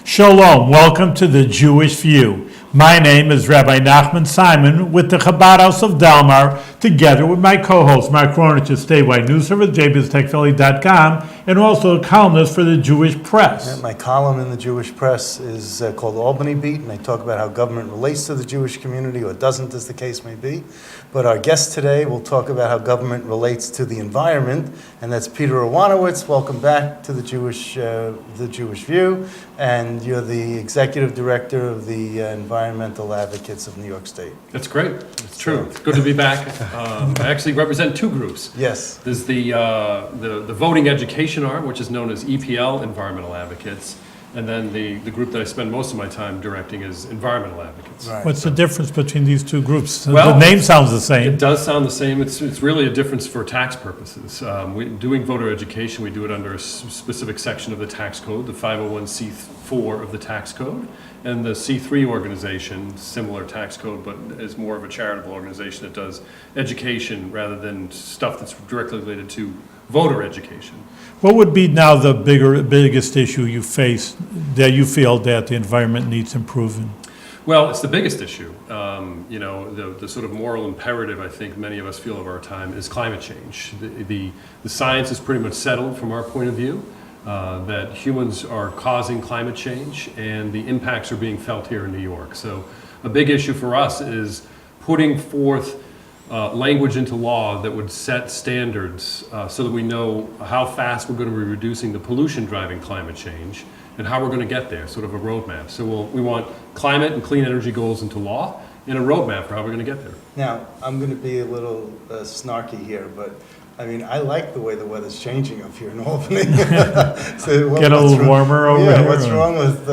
Shalom, welcome to the Jewish View. My name is Rabbi Nachman Simon with the Chabad House of Delmar, together with my co-host Mark Ronich of Statewide News Service, jbiztechphilly.com, and also a columnist for the Jewish Press. My column in the Jewish Press is called Albany Beat, and I talk about how government relates to the Jewish community, or doesn't, as the case may be. But our guest today will talk about how government relates to the environment, and that's Peter Iwanowicz. Welcome back to the Jewish View, and you're the executive director of the Environmental Advocates of New York State. That's great. It's true. It's good to be back. I actually represent two groups. Yes. There's the voting education arm, which is known as EPL, Environmental Advocates, and then the group that I spend most of my time directing is Environmental Advocates. Right. What's the difference between these two groups? Well, the name sounds the same. It does sound the same. It's really a difference for tax purposes. Doing voter education, we do it under a specific section of the tax code, the 501c4 of the tax code, and the C3 organization, similar tax code, but is more of a charitable organization that does education rather than stuff that's directly related to voter education. What would be now the biggest issue you face that you feel that the environment needs improving? Well, it's the biggest issue. The sort of moral imperative I think many of us feel of our time is climate change. The science is pretty much settled from our point of view that humans are causing climate change, and the impacts are being felt here in New York. So a big issue for us is putting forth language into law that would set standards so that we know how fast we're going to be reducing the pollution driving climate change and how we're going to get there, sort of a roadmap. So we want climate and clean energy goals into law and a roadmap for how we're going to get there. Now, I'm going to be a little snarky here, but I mean, I like the way the weather's changing up here in Albany. So, Get a little warmer over here? Yeah, what's wrong with,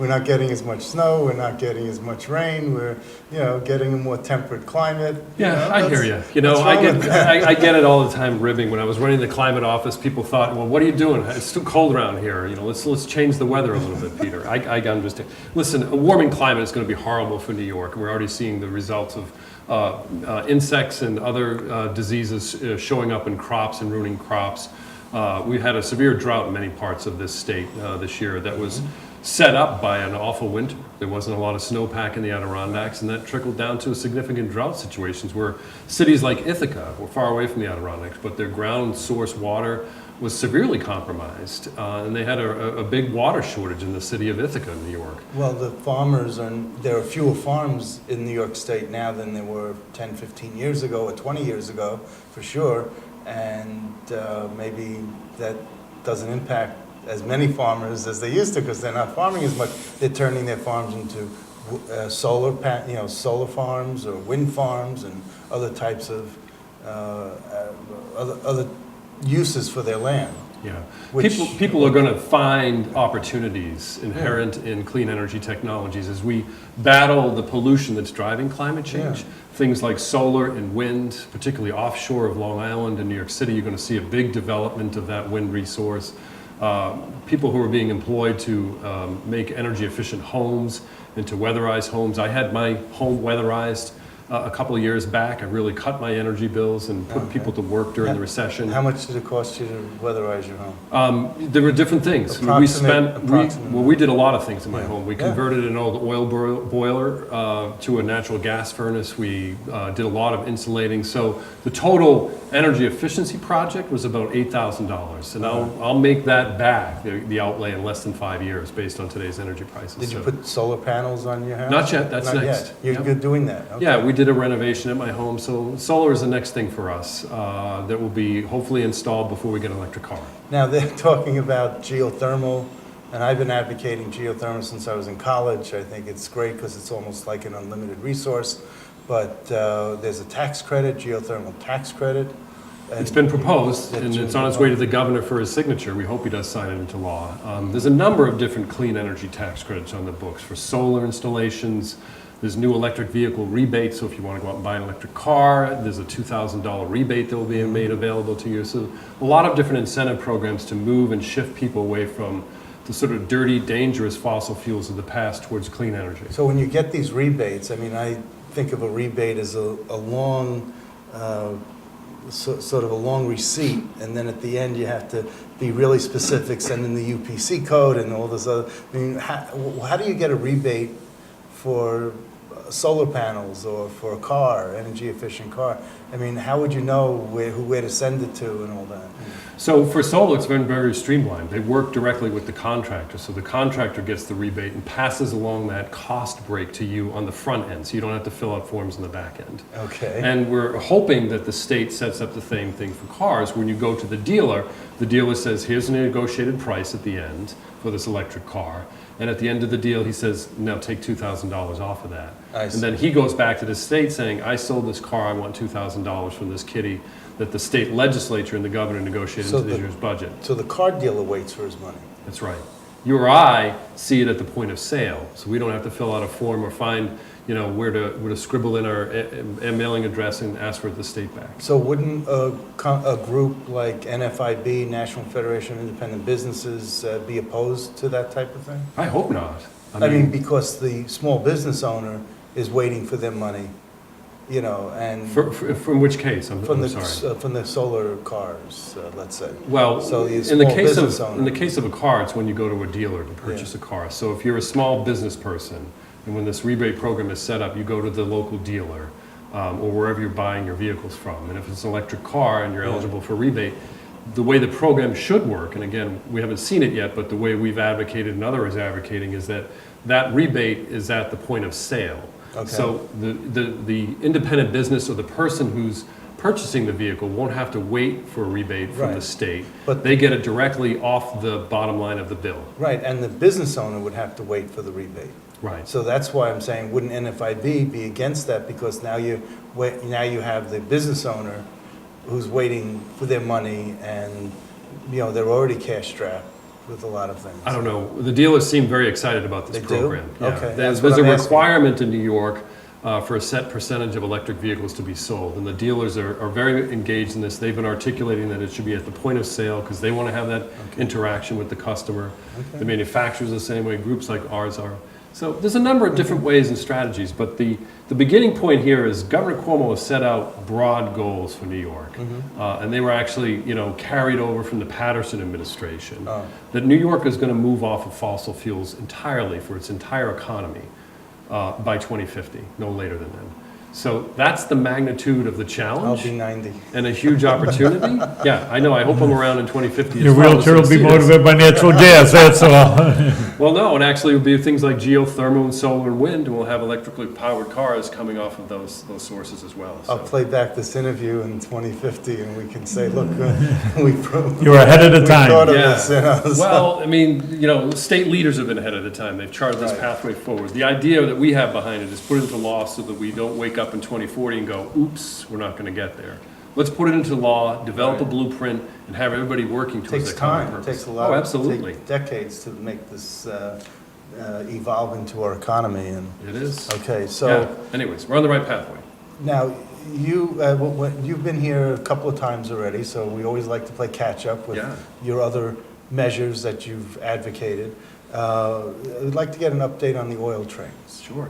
we're not getting as much snow, we're not getting as much rain, we're, getting a more temperate climate. Yeah, I hear you. I get it all the time ribbing. When I was running the climate office, people thought, well, what are you doing? It's too cold around here. Let's change the weather a little bit, Peter. I understand. Listen, a warming climate is going to be horrible for New York, and we're already seeing the results of insects and other diseases showing up in crops and ruining crops. We had a severe drought in many parts of this state this year that was set up by an awful winter. There wasn't a lot of snowpack in the Adirondacks, and that trickled down to significant drought situations where cities like Ithaca were far away from the Adirondacks, but their ground source water was severely compromised, and they had a big water shortage in the city of Ithaca, New York. Well, there are fewer farms in New York State now than there were 10, 15 years ago or 20 years ago, for sure, and maybe that doesn't impact as many farmers as they used to, because they're not farming as much. They're turning their farms into solar farms or wind farms and other types of other uses for their land. Yeah, people are going to find opportunities inherent in clean energy technologies as we battle the pollution that's driving climate change. Things like solar and wind, particularly offshore of Long Island and New York City, you're going to see a big development of that wind resource. People who are being employed to make energy efficient homes and to weatherize homes. I had my home weatherized a couple of years back. I really cut my energy bills and put people to work during the recession. How much did it cost you to weatherize your home? There were different things. We did a lot of things in my home. We converted an old oil boiler to a natural gas furnace. We did a lot of insulating. So the total energy efficiency project was about $8,000. And I'll make that back, the outlay, in less than 5 years based on today's energy prices. Did you put solar panels on your house? Not yet. That's Not next. Yet. You're doing that? Okay. Yeah, we did a renovation at my home, so solar is the next thing for us that will be hopefully installed before we get an electric car. Now they're talking about geothermal, and I've been advocating geothermal since I was in college. I think it's great because it's almost like an unlimited resource, but there's a tax credit, geothermal tax credit. It's been proposed, and it's on its way to the governor for his signature. We hope he does sign it into law. There's a number of different clean energy tax credits on the books for solar installations. There's new electric vehicle rebates, so if you want to go out and buy an electric car, there's a $2,000 rebate that will be made available to you. So a lot of different incentive programs to move and shift people away from the sort of dirty, dangerous fossil fuels of the past towards clean energy. So when you get these rebates, I mean, I think of a rebate as a long sort of a long receipt, and then at the end you have to be really specific, send in the UPC code and all this other. I mean, how do you get a rebate for solar panels or for a car, energy efficient car? I mean, how would you know where to send it to and all that? So for solar, it's been very streamlined. They work directly with the contractor. So the contractor gets the rebate and passes along that cost break to you on the front end. So you don't have to fill out forms on the back end. Okay. And we're hoping that the state sets up the same thing for cars. When you go to the dealer says, here's a negotiated price at the end for this electric car. And at the end of the deal, he says, now take $2,000 off of that. I see. And then he goes back to the state saying, I sold this car, I want $2,000 from this kitty that the state legislature and the governor negotiated into this year's budget. So the car dealer waits for his money. That's right. You or I see it at the point of sale, so we don't have to fill out a form or find, where to scribble in our mailing address and ask for the state back. So wouldn't a group like NFIB, National Federation of Independent Businesses, be opposed to that type of thing? I hope not. I mean, because the small business owner is waiting for their money, and from which case? I'm sorry. From the solar cars, let's say. Well, so in the case of a car, it's when you go to a dealer to purchase a car. So if you're a small business person, and when this rebate program is set up, you go to the local dealer or wherever you're buying your vehicles from. And if it's an electric car and you're eligible for rebate, the way the program should work, and again, we haven't seen it yet, but the way we've advocated and others are advocating is that rebate is at the point of sale. Okay. So the independent business or the person who's purchasing the vehicle won't have to wait for a rebate from the state. But they get it directly off the bottom line of the bill. Right, and the business owner would have to wait for the rebate. Right. So that's why I'm saying, wouldn't NFIB be against that? Because now you have the business owner who's waiting for their money, and they're already cash strapped with a lot of things. I don't know. The dealers seem very excited about this They program. do? Yeah. Okay. There's a requirement in New York for a set percentage of electric vehicles to be sold, and the dealers are very engaged in this. They've been articulating that it should be at the point of sale because they want to have that interaction with the customer. The manufacturers are the same way, groups like ours are. So there's a number of different ways and strategies, but the beginning point here is Governor Cuomo has set out broad goals for New York, and they were actually carried over from the Patterson administration, that New York is going to move off of fossil fuels entirely for its entire economy by 2050, no later than then. So that's the magnitude of the challenge. I'll be 90. And a huge opportunity. Yeah, I know. I hope I'm around in 2050. Your wheelchair will be motivated by natural gas, that's all. Well, no, and actually it will be things like geothermal and solar and wind, and we'll have electrically powered cars coming off of those sources as well. So. I'll play back this interview in 2050, and we can say, look, we You're ahead of the time. thought of this, Well, I mean, state leaders have been ahead of the time. They've charted this pathway forward. The idea that we have behind it is put it into law so that we don't wake up in 2040 and go, oops, we're not going to get there. Let's put it into law, develop a blueprint, and have everybody working towards that common purpose. It takes a lot. Absolutely. Takes decades to make this evolve into our economy. And it is. Okay, so anyways, we're on the right pathway. Now, you've been here a couple of times already, so we always like to play catch up with your other measures that you've advocated. I'd like to get an update on the oil trains. Sure.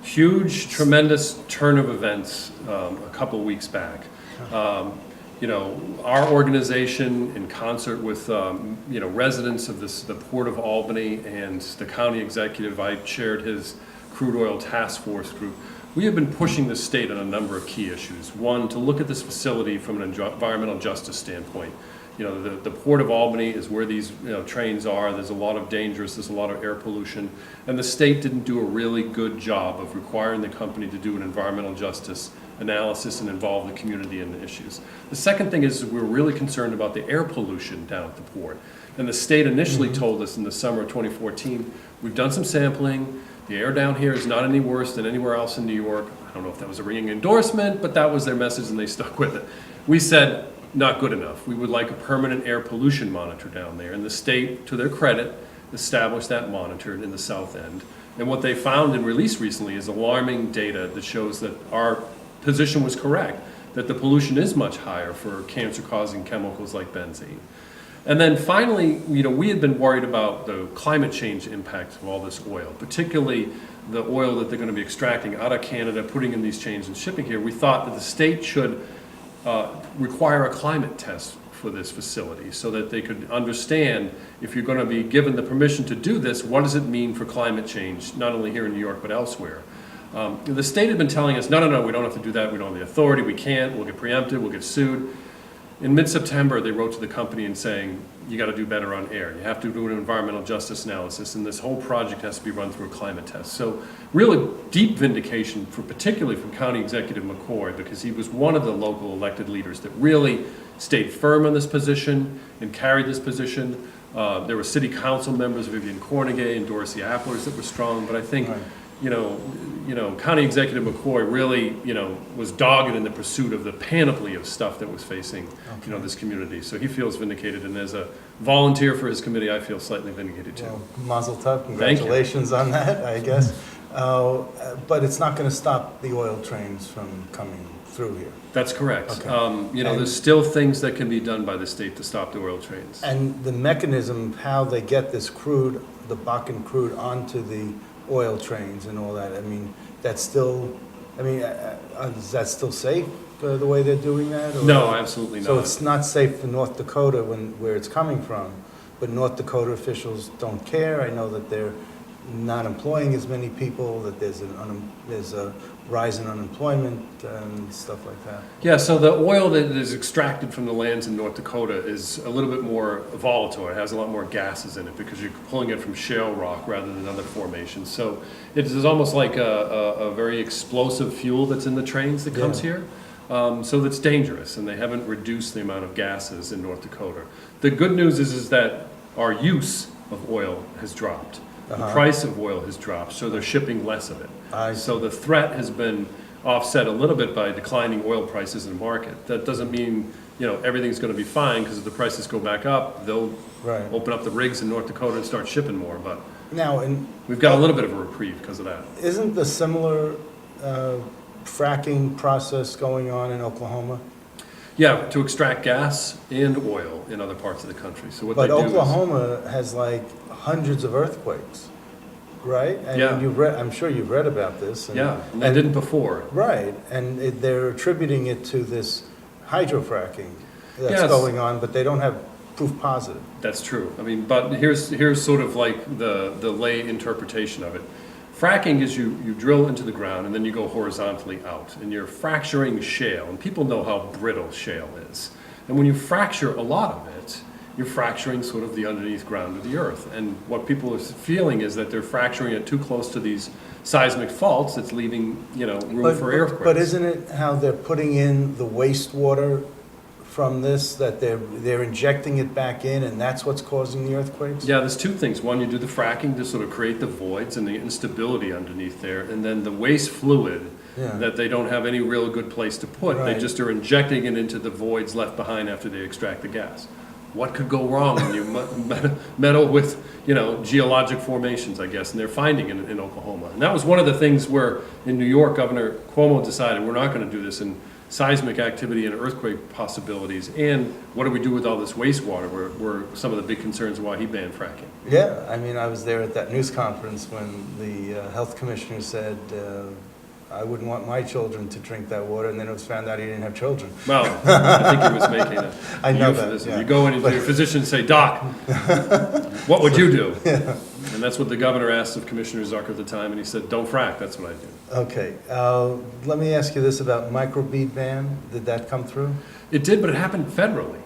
Huge, tremendous turn of events a couple of weeks back. Our organization, in concert with residents of the Port of Albany and the county executive, I chaired his crude oil task force group. We have been pushing the state on a number of key issues. One, to look at this facility from an environmental justice standpoint. The Port of Albany is where these trains are. There's a lot of dangers, there's a lot of air pollution, and the state didn't do a really good job of requiring the company to do an environmental justice analysis and involve the community in the issues. The second thing is we're really concerned about the air pollution down at the port. And the state initially told us in the summer of 2014, we've done some sampling, the air down here is not any worse than anywhere else in New York. I don't know if that was a ringing endorsement, but that was their message and they stuck with it. We said, not good enough. We would like a permanent air pollution monitor down there. And the state, to their credit, established that monitor in the south end. And what they found and released recently is alarming data that shows that our position was correct, that the pollution is much higher for cancer-causing chemicals like benzene. And then finally, we had been worried about the climate change impacts of all this oil, particularly the oil that they're going to be extracting out of Canada, putting in these chains and shipping here. We thought that the state should require a climate test for this facility so that they could understand if you're going to be given the permission to do this, what does it mean for climate change, not only here in New York but elsewhere. The state had been telling us, no, we don't have to do that, we don't have the authority, we can't, we'll get preempted, we'll get sued. In mid-September, they wrote to the company and saying, you got to do better on air. You have to do an environmental justice analysis, and this whole project has to be run through a climate test. So really deep vindication, particularly from County Executive McCoy, because he was one of the local elected leaders that really stayed firm on this position and carried this position. There were city council members, Vivian Cornegay and Dorsey Applers, that were strong, but I think, Right. County Executive McCoy really, was dogged in the pursuit of the panoply of stuff that was facing, this community. So he feels vindicated, and as a volunteer for his committee, I feel slightly vindicated too. Well, mazel tov, congratulations on that, I guess. But it's not going to stop the oil trains from coming through here. That's correct. Okay. There's still things that can be done by the state to stop the oil trains. And the mechanism, how they get this crude, the Bakken crude, onto the oil trains and all that, I mean, that's still, is that still safe, the way they're doing that? Or? No, absolutely not. So it's not safe for North Dakota where it's coming from, but North Dakota officials don't care. I know that they're not employing as many people, that there's a rise in unemployment and stuff like that. Yeah, so the oil that is extracted from the lands in North Dakota is a little bit more volatile. It has a lot more gases in it because you're pulling it from shale rock rather than other formations. So it is almost like a very explosive fuel that's in the trains that comes here. So that's dangerous, and they haven't reduced the amount of gases in North Dakota. The good news is that our use of oil has dropped. The price of oil has dropped, so they're shipping less of it. So the threat has been offset a little bit by declining oil prices in the market. That doesn't mean everything's going to be fine, because if the prices go back up, they'll open up the rigs in North Dakota and start shipping more. But now, we've got a little bit of a reprieve because of that. Isn't the similar fracking process going on in Oklahoma? Yeah, to extract gas and oil in other parts of the country. So what But they do Oklahoma has like hundreds of earthquakes, right? And Yeah. I'm sure you've read about this. And, and they didn't before. Right, and they're attributing it to this hydrofracking that's Yes. going on, but they don't have proof positive. That's true. I mean, but here's sort of like the lay interpretation of it. Fracking is you drill into the ground and then you go horizontally out, and you're fracturing shale, and people know how brittle shale is. And when you fracture a lot of it, you're fracturing sort of the underneath ground of the earth. And what people are feeling is that they're fracturing it too close to these seismic faults that's leaving, room for earthquakes. But isn't it how they're putting in the wastewater from this, that they're injecting it back in, and that's what's causing the earthquakes? Yeah, there's two things. One, you do the fracking to sort of create the voids and the instability underneath there, and then the waste fluid that they don't have any real good place to put. Right. They just are injecting it into the voids left behind after they extract the gas. What could go wrong when you meddle with, geologic formations, I guess, and they're finding it in Oklahoma. And that was one of the things where in New York, Governor Cuomo decided we're not going to do this in seismic activity and earthquake possibilities, and what do we do with all this wastewater were some of the big concerns why he banned fracking. Yeah, I mean, I was there at that news conference when the health commissioner said, I wouldn't want my children to drink that water, and then it was found out he didn't have children. Well, I think he was making a I know euphemism. that, yeah. You go into your physician and say, Doc, what would you do? And that's what the governor asked of Commissioner Zucker at the time, and he said, don't frack, that's what I do. Okay, let me ask you this about microbead ban. Did that come through? It did, but it happened federally.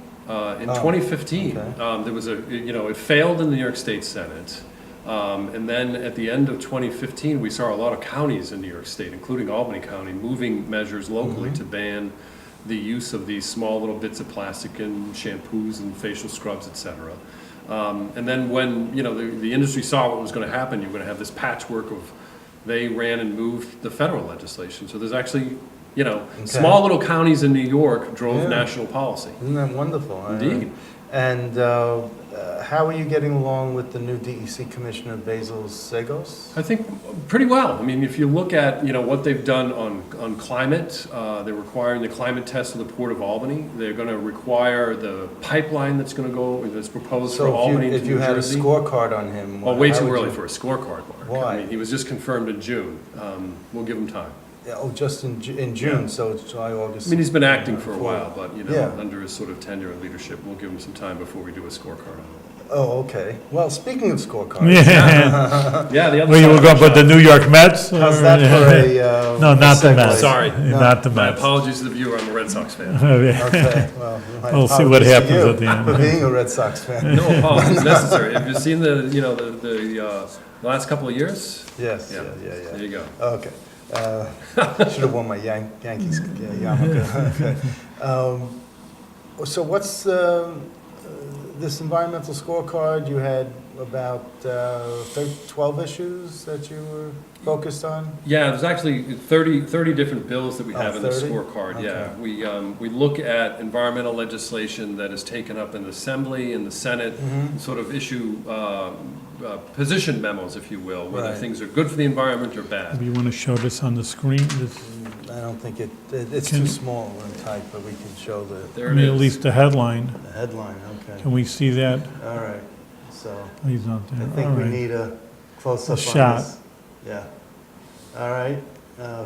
In 2015, okay. there was it failed in the New York State Senate. And then at the end of 2015, we saw a lot of counties in New York State, including Albany County, moving measures locally to ban the use of these small little bits of plastic in shampoos and facial scrubs, et cetera. And then when the industry saw what was going to happen, you're going to have this patchwork of, they ran and moved the federal legislation. So there's actually, small little counties in New York drove national policy. Isn't that wonderful? Indeed. And how are you getting along with the new DEC Commissioner, Basil Sagos? I think pretty well. I mean, if you look at what they've done on climate, they're requiring the climate test of the Port of Albany. They're going to require the pipeline that's going to go, that's proposed for Albany to New Jersey. If you had a scorecard on him, well, way too early for a scorecard, Mark. Why? I mean, he was just confirmed in June. We'll give him time. Yeah, oh, just in June, Yeah. so it's July, August. I mean, he's been acting for a while, but, you know, Yeah. under his sort of tenure and leadership, we'll give him some time before we do a scorecard on Oh, okay. Well, speaking of scorecards, Yeah. it. Yeah, the other Well, you side were of going the to put the shop. New York Mets? how's or- that for a No, not the segue? Mets. Sorry. Not the My Mets. apologies to the viewer, I'm a Red Sox fan. Yeah. Okay, well, my We'll see what apologies to happens you at the end. for being a Red Sox fan. No apologies necessary. Have you seen the, you know, the last couple of years? Yes, Yeah. There you go. Okay. Should have worn my Yankees yarmulke. Okay. So what's this environmental scorecard? You had about 12 issues that you were focused on? Yeah, there's actually 30 different bills that we have in the 30? scorecard, yeah. Okay. We look at environmental legislation that is taken up in the Assembly, in the Senate, sort of issue position memos, if you will, whether Right. things are good for the environment or bad. Do you want to show this on the screen? I don't think it's Can- too small in type, but we can show There I it mean, at is. least the headline. the headline, okay. Can we see that? All right, so He's not I there. think All we right. need a close-up A on shot. this. Yeah. All right,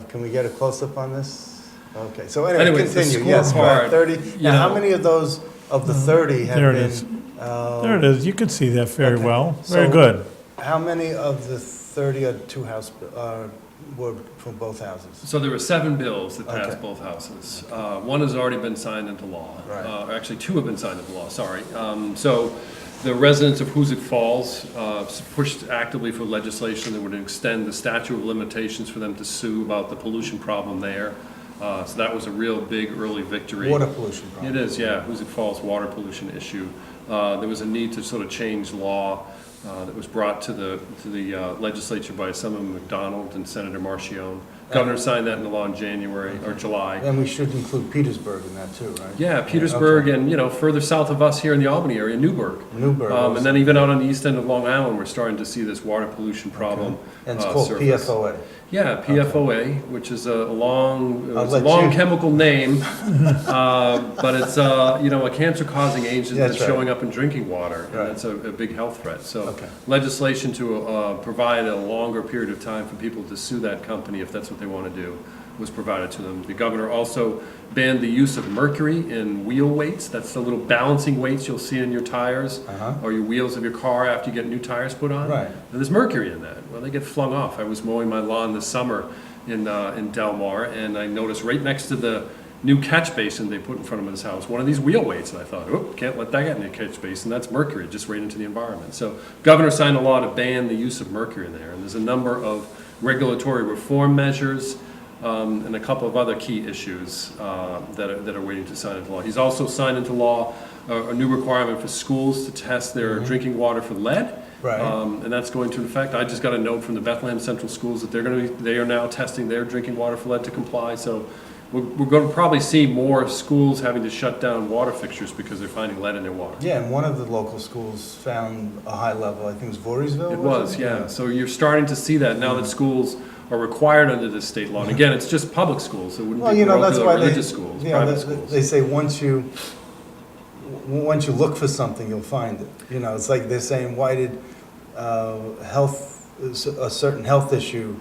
can we get a close-up on this? Okay, so anyway, Anyways, the continue, yes, we're at scorecard, 30. you Now, how know- many of those, of the 30 have There it been? is. There it is. You can see that very Okay. well. Very So- good. How many of the 30 are were from both houses? So there were 7 bills that passed Okay. both houses. One has already been signed into law. Right. Actually, 2 have been signed into law, sorry. So the residents of Hoosick Falls pushed actively for legislation that would extend the statute of limitations for them to sue about the pollution problem there. So that was a real big early victory. Water pollution problem. It is, yeah, Hoosick Falls water pollution issue. There was a need to sort of change law that was brought to the legislature by Senator McDonald and Senator Marchione. Governor signed that into law in January or July. And we should include Petersburg in that too, right? Yeah, Petersburg Okay. and, you know, further south of us here in the Albany area, Newburgh. Newburgh. And then even out on the east end of Long Island, we're starting to see this water pollution problem. And it's called surface. PFOA. Yeah, PFOA, which is a long I'll let you- chemical name, but it's, you know, a cancer-causing agent That's that's right. showing up in drinking water, and Right. that's a big health threat. So Okay. legislation to provide a longer period of time for people to sue that company if that's what they want to do was provided to them. The governor also banned the use of mercury in wheel weights. That's the little balancing weights you'll see in your tires Uh-huh. or your wheels of your car after you get new tires put on. Right. And there's mercury in that. Well, they get flung off. I was mowing my lawn this summer in Del Mar, and I noticed right next to the new catch basin they put in front of this house, one of these wheel weights, and I thought, oh, can't let that get in the catch basin. That's mercury, just right into the environment. So governor signed a law to ban the use of mercury in there, and there's a number of regulatory reform measures and a couple of other key issues that are waiting to sign into law. He's also signed into law a new requirement for schools to test their drinking water for lead. Right. And that's going to effect. I just got a note from the Bethlehem Central Schools that they are now testing their drinking water for lead to comply. So we're going to probably see more schools having to shut down water fixtures because they're finding lead in their water. Yeah, and one of the local schools found a high level, I think it was Voorheesville? It was, yeah. So you're starting to see that now that schools are required under this state law. And again, it's just public schools. It wouldn't Well, be you know, that's parochial why or religious schools, yeah, private they schools. say once you look for something, you'll find it. You know, it's like they're saying, why did a certain health issue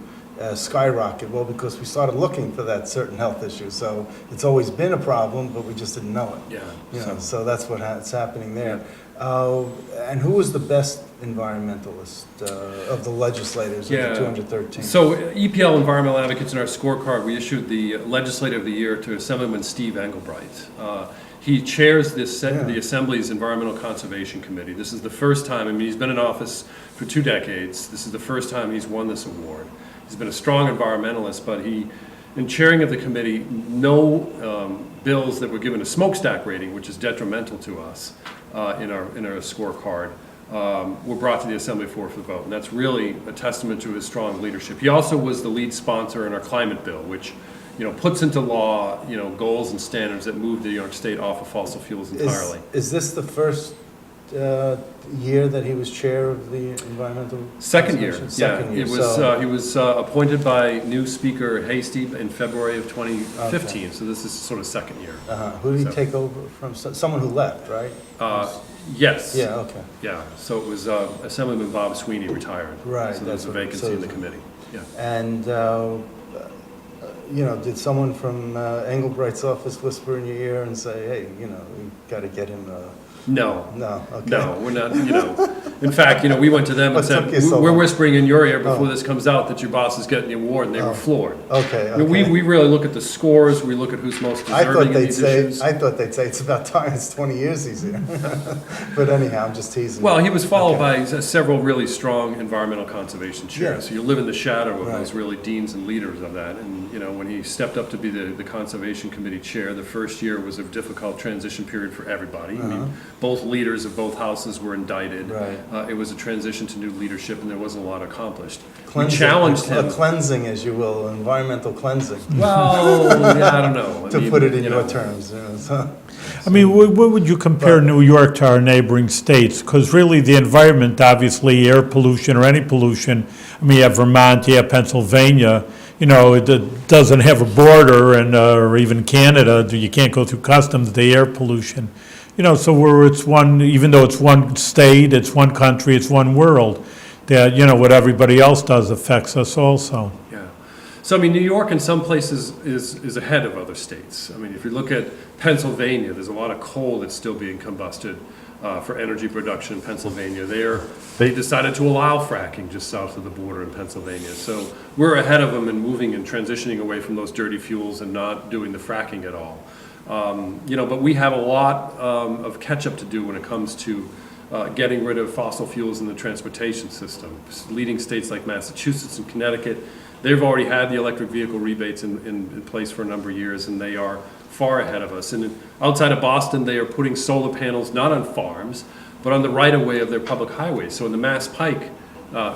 skyrocket? Well, because we started looking for that certain health issue. So it's always been a problem, but we just didn't know it. Yeah. You know, so that's what's happening there. And who was the best environmentalist of the legislators Yeah. of the 213? So EPL Environmental Advocates in our scorecard, we issued the Legislative of the Year to Assemblyman Steve Engelbright. He chairs the Assembly's Environmental Conservation Committee. This is the first time, I mean, he's been in office for 2 decades. This is the first time he's won this award. He's been a strong environmentalist, but in chairing of the committee, no bills that were given a smokestack rating, which is detrimental to us in our scorecard, were brought to the Assembly for the vote. And that's really a testament to his strong leadership. He also was the lead sponsor in our climate bill, which, you know, puts into law, you know, goals and standards that move New York State off of fossil fuels entirely. Is this the first year that he was chair of the environmental? Second year, Conservation? yeah. Second year. It was, So- he was appointed by new Speaker Hasty in February of 2015, so this is sort of second year. Who did he So- take over from? Someone who left, right? Yes. Yeah, okay. Yeah, so it was Assemblyman Bob Sweeney retired. Right, So there's that's a what- vacancy so- in the committee, yeah. And did someone from Engelbright's office whisper in your ear and say, hey, you got to get him No. No, okay. No, we're not, in fact, we went to them and What said, took you so we're long?" whispering in your ear before this comes out that your boss is getting the award, and they were floored. Okay, We really look at the scores, we look at who's most I deserving thought in they'd these say, issues. it's about time, it's 20 years he's here. But anyhow, I'm just teasing. Well, he was followed Okay. by several really strong environmental conservation chairs. Yeah. So you live in the shadow of Right. those really deans and leaders of that. And, when he stepped up to be the Conservation Committee chair, the first year was a difficult transition period for everybody. I mean, both leaders of both houses were indicted. Right. It was a transition to new leadership, and there wasn't a lot accomplished. We Cleansing, challenged him. a cleansing, as you will, environmental cleansing, Well, yeah, I don't know. to put it in your terms. So. I mean, what would you compare New York to our neighboring states? Because really, the environment, obviously, air pollution or any pollution, I mean, you have Vermont, you have Pennsylvania, it doesn't have a border, and or even Canada, you can't go through customs, the air pollution. So where it's one, even though it's one state, it's one country, it's one world, that, what everybody else does affects us also. Yeah. So, I mean, New York in some places is ahead of other states. I mean, if you look at Pennsylvania, there's a lot of coal that's still being combusted for energy production in Pennsylvania. They decided to allow fracking just south of the border in Pennsylvania. So we're ahead of them in moving and transitioning away from those dirty fuels and not doing the fracking at all. But we have a lot of catch-up to do when it comes to getting rid of fossil fuels in the transportation system. Leading states like Massachusetts and Connecticut, they've already had the electric vehicle rebates in place for a number of years, and they are far ahead of us. And outside of Boston, they are putting solar panels not on farms, but on the right-of-way of their public highways. So in the Mass Pike,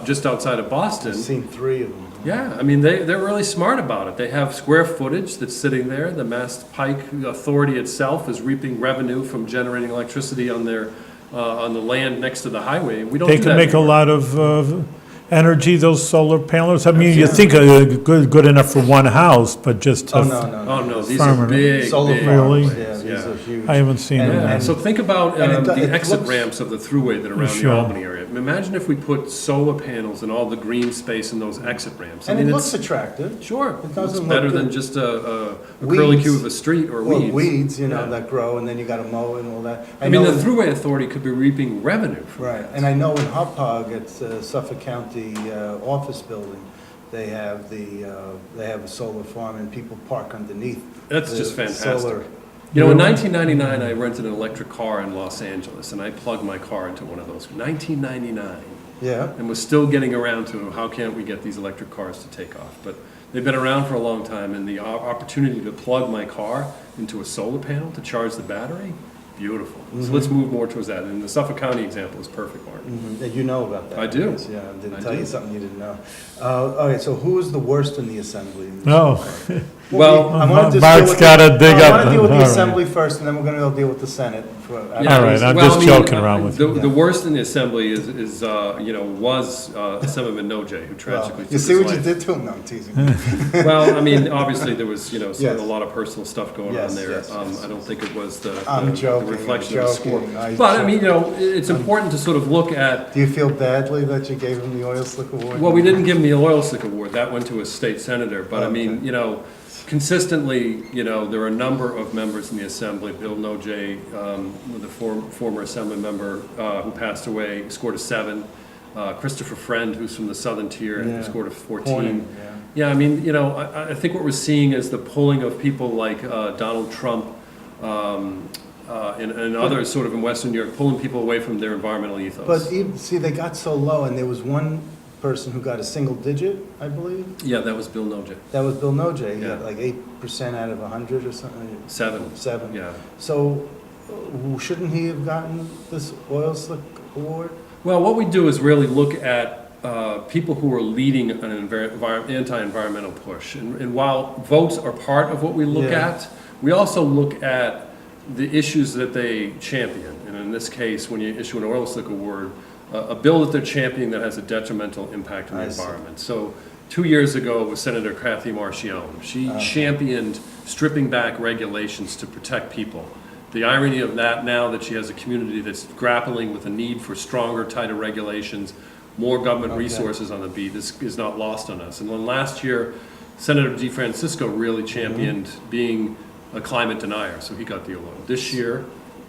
just outside of Boston. I've seen 3 of them. Yeah, I mean, they're really smart about it. They have square footage that's sitting there. The Mass Pike Authority itself is reaping revenue from generating electricity on the land next to the highway. We don't They do can that make a anymore. lot of energy, those solar panels. I mean, you think good enough for one house, but just to... Oh, no. Oh, no, these Farmer. are big, Solar big. Really? farms, yeah, these Yeah. are huge. I haven't seen And- them. Yeah, and- so think about and it the exit looks- ramps of the throughway that are around Sure. the Albany area. Imagine if we put solar panels and all the green space in those exit ramps. And I mean, it it's looks attractive. sure. It It's doesn't better look than good. just a curly Weeds. cue of a street or Well, weeds. weeds, Yeah. that grow, and then you gotta mow and all that. I mean, know the in- Thruway Authority could be reaping revenue from Right, that. and I know in Hauppauge, at Suffolk County office building, they have a solar farm, and people park underneath. That's the just fantastic. solar. In 1999, I rented an electric car in Los Angeles, and I plugged my car into one of those. 1999. Yeah, And was still getting around to how can't we get these electric cars to take off. But they've been around for a long time, and the opportunity to plug my car into a solar panel to charge the battery, beautiful. So let's move more towards that. And the Suffolk County example is perfect, Martin. mhm, you know about that. I do. Yes, yeah, I didn't I tell do. you something you didn't know. Okay, so who is the worst in the assembly? No. Well, I wanna just Mark's deal with gotta the- dig I up- want to deal with all the right. assembly first, and then we're going to go deal with the Senate. Yeah, All right, I'm well, just I mean, joking around with you. The worst in the assembly was Assemblyman Nojay, who tragically You took see his what you life. did to him? No, I'm teasing. Well, I mean, obviously there was, sort Yes. of a lot of personal stuff going Yes, on there. yes, yes. I don't think it was the I'm joking, reflection I'm of the score. joking. I But I joke. mean, it's important to sort of look at. Do you feel badly that you gave him the oil slick award? Well, we didn't give him the oil slick award. That went to a state senator. But I mean, Okay. consistently, there are a number of members in the assembly. Bill Nojay, the former assembly member who passed away, scored a 7. Christopher Friend, who's from the southern tier, Yeah. scored a 14. Pointing, Yeah, I mean, I think what we're seeing is the pulling of people like Donald Trump and others sort of in Western New York, pulling people away from their environmental ethos. But even, see, they got so low, and there was one person who got a single digit, I believe. Yeah, that was Bill Nojay. That was Bill Nojay. He Yeah. got like 8% out of 100 or something. 7. 7. Yeah. So shouldn't he have gotten this oil slick award? Well, what we do is really look at people who are leading an anti-environmental push. And while votes are part of what we look Yeah. at, we also look at the issues that they champion. And in this case, when you issue an oil slick award, a bill that they're championing that has a detrimental impact on the I see. environment. So 2 years ago, it was Senator Kathy Marcione. She championed stripping back regulations to protect people. The irony of that now that she has a community that's grappling with a need for stronger, tighter regulations, more government Okay. resources on the beat, this is not lost on us. And then last year, Senator DeFrancisco really championed being a climate denier, so he got the award. This year,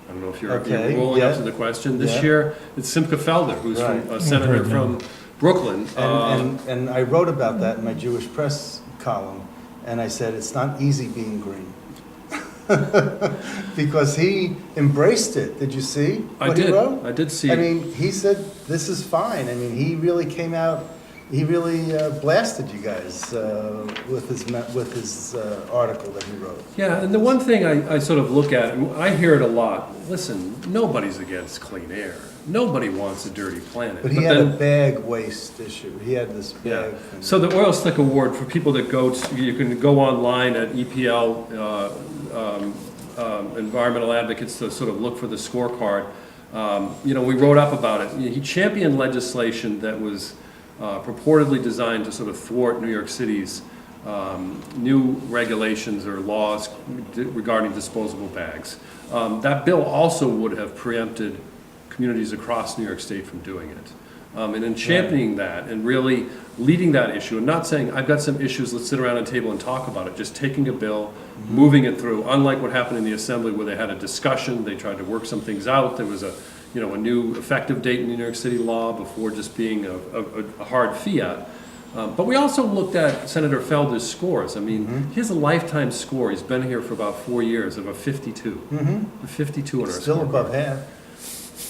I don't know if you're rolling up to the question. This year, it's Simcha Felder, who's a senator from Brooklyn. And I wrote about that in my Jewish Press column, and I said, it's not easy being green. Because he embraced it. Did you see what he wrote? I did see. I mean, he said, this is fine. I mean, he really came out, he really blasted you guys with his article that he wrote. Yeah, and the one thing I sort of look at, and I hear it a lot, listen, nobody's against clean air. Nobody wants a dirty planet. But he had a bag waste issue. He had this bag thing. So the Oil Slick Award, for people that you can go online at EPL, Environmental Advocates, to sort of look for the scorecard. We wrote up about it. He championed legislation that was purportedly designed to sort of thwart New York City's new regulations or laws regarding disposable bags. That bill also would have preempted communities across New York State from doing it. And in championing that and really leading that issue and not saying, I've got some issues, let's sit around a table and talk about it, just taking a bill, moving it through, unlike what happened in the Assembly where they had a discussion, they tried to work some things out, there was a new effective date in New York City law before just being a hard fiat. But we also looked at Senator Felder's scores. I mean, he has a lifetime score. He's been here for about 4 years of a 52. A 52 on our Still scorecard. above half.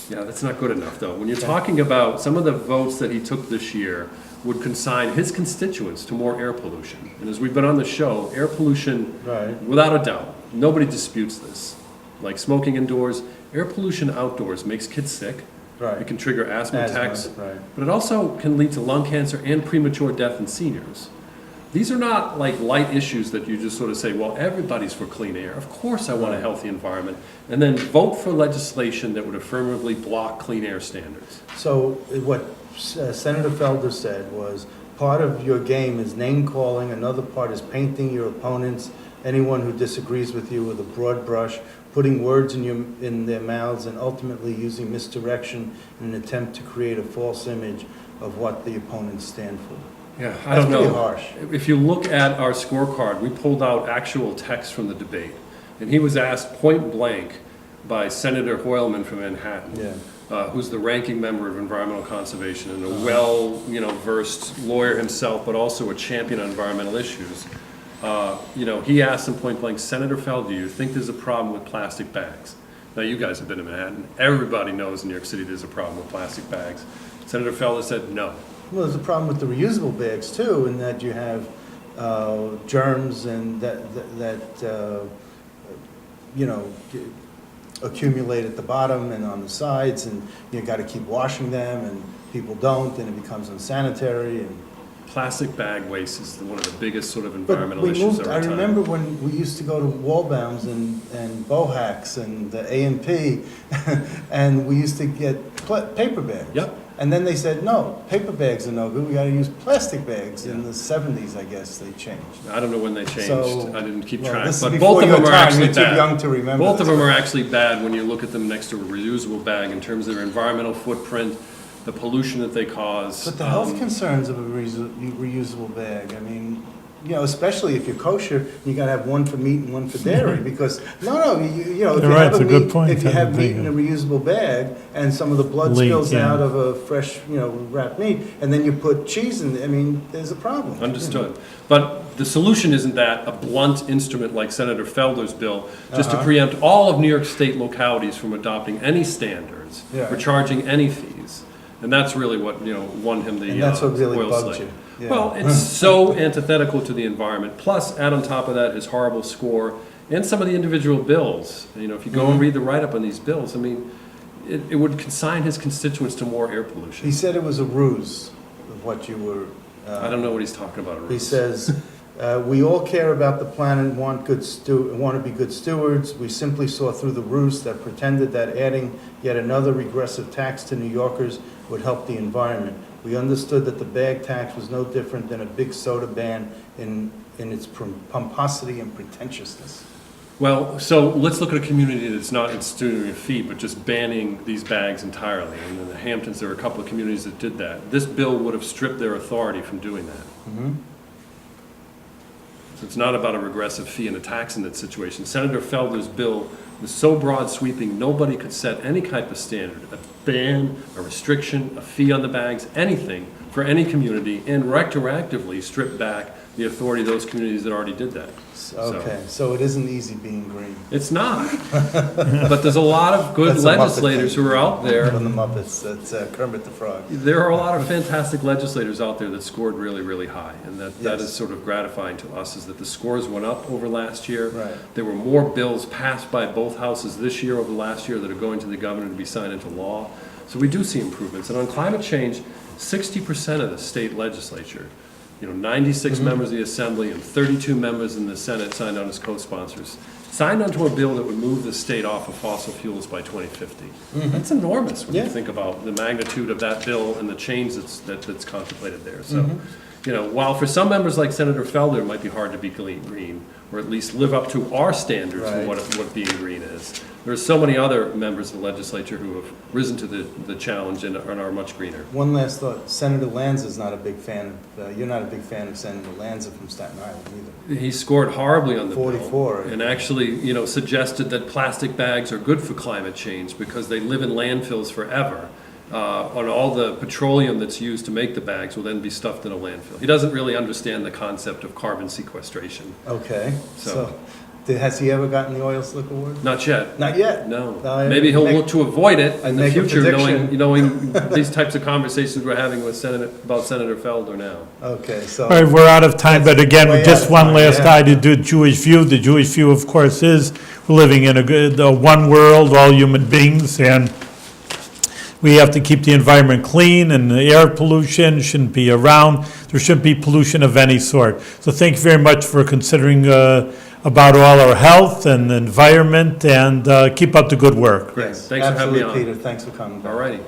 Yeah, that's not good enough, though. When you're talking about some of the votes that he took this year would consign his constituents to more air pollution. And as we've been on the show, air pollution, without a doubt, nobody disputes this. Like smoking indoors, air pollution outdoors makes kids sick. It can trigger asthma attacks, but it also can lead to lung cancer and premature death in seniors. These are not like light issues that you just sort of say, well, everybody's for clean air. Of course I want a healthy environment. And then vote for legislation that would affirmatively block clean air standards. So what Senator Felder said was, part of your game is name calling, another part is painting your opponents, anyone who disagrees with you, with a broad brush, putting words in their mouths, and ultimately using misdirection in an attempt to create a false image of what the opponents stand for. Yeah, I don't know. That's pretty harsh. If you look at our scorecard, we pulled out actual text from the debate. And he was asked point blank by Senator Hoylman from Manhattan, who's the ranking member of environmental conservation and a well-versed lawyer himself, but also a champion on environmental issues. He asked him point blank, Senator Felder, do you think there's a problem with plastic bags? Now, you guys have been in Manhattan. Everybody knows in New York City there's a problem with plastic bags. Senator Felder said no. Well, there's a problem with the reusable bags too, in that you have germs and that accumulate at the bottom and on the sides, and you got to keep washing them, and people don't, and it becomes unsanitary. And plastic bag waste is one of the biggest sort of environmental issues over I time. remember when we used to go to Wallbounds and Bohacks and the A&P, and we used to get paper bags. Yep. And then they said, no, paper bags are no good, we got to use plastic bags. In the 70s, I guess, they changed. I don't know when they changed. So, I didn't keep well, track. this is But before both of your them are time. actually You're too bad. young to remember Both this. of them are actually bad when you look at them next to a reusable bag in terms of their environmental footprint, the pollution that they cause. But the health concerns of a reusable bag, I mean, especially if you're kosher, you got to have one for meat and one for dairy, because if you have it's a good point. if you have meat in a reusable bag and some of the blood spills out of a fresh, wrapped meat, and then you put cheese in, I mean, there's a problem. Understood. But the solution isn't that a blunt instrument like Senator Felder's bill, just to preempt all of New York State localities from adopting any standards or charging any fees. And that's really what, won him the And that's what really oil bugged slick. you. Yeah. Well, it's so antithetical to the environment. Plus, add on top of that his horrible score and some of the individual bills. If you go and read the write-up on these bills, I mean, it would consign his constituents to more air pollution. He said it was a ruse of what you were... I don't know what he's talking about. He says, we all care about the planet and want to be good stewards. We simply saw through the ruse that pretended that adding yet another regressive tax to New Yorkers would help the environment. We understood that the bag tax was no different than a big soda ban in its pomposity and pretentiousness. Well, so let's look at a community that's not instituting a fee, but just banning these bags entirely. And in the Hamptons, there are a couple of communities that did that. This bill would have stripped their authority from doing that. It's not about a regressive fee and a tax in that situation. Senator Felder's bill was so broad sweeping, nobody could set any type of standard, a ban, a restriction, a fee on the bags, anything for any community, and retroactively strip back the authority of those communities that already did that. Okay, so it isn't easy being green. It's not. But there's a lot of good That's a Muppet legislators thing. who are out there. From the Muppets, that's Kermit the Frog. There are a lot of fantastic legislators out there that scored really, really high, and that Yes. is sort of gratifying to us, is that the scores went up over last year. Right. There were more bills passed by both houses this year over last year that are going to the governor to be signed into law. So we do see improvements. And on climate change, 60% of the state legislature, 96 members of the Assembly and 32 members in the Senate signed on as co-sponsors, signed onto a bill that would move the state off of fossil fuels by 2050. That's enormous when you Yeah. think about the magnitude of that bill and the change that's contemplated there. So, while for some members like Senator Felder, it might be hard to be green, or at least live up to our standards Right. of what being green is, there are so many other members of the legislature who have risen to the challenge and are much greener. One last thought, Senator Lanza's not a big fan of, you're not a big fan of Senator Lanza from Staten Island either. He scored horribly on the 44. bill, and actually, suggested that plastic bags are good for climate change because they live in landfills forever. On all the petroleum that's used to make the bags will then be stuffed in a landfill. He doesn't really understand the concept of carbon sequestration. Okay, So- has he ever gotten the oil slick award? Not yet. Not yet. No. I Maybe he'll make- look to avoid it I in the make a future, prediction. knowing these types of conversations we're having with about Senator Felder now. Okay, so. All right, we're out of time, but again, way out just of one time, last yeah. idea, do Jewish view. The Jewish view, of course, is we're living in a one world, all human beings, and we have to keep the environment clean, and the air pollution shouldn't be around. There shouldn't be pollution of any sort. So thank you very much for considering about all our health and the environment, and keep up the good work. Great. Yes, Thanks for having me on. absolutely, Peter, thanks for coming. All righty.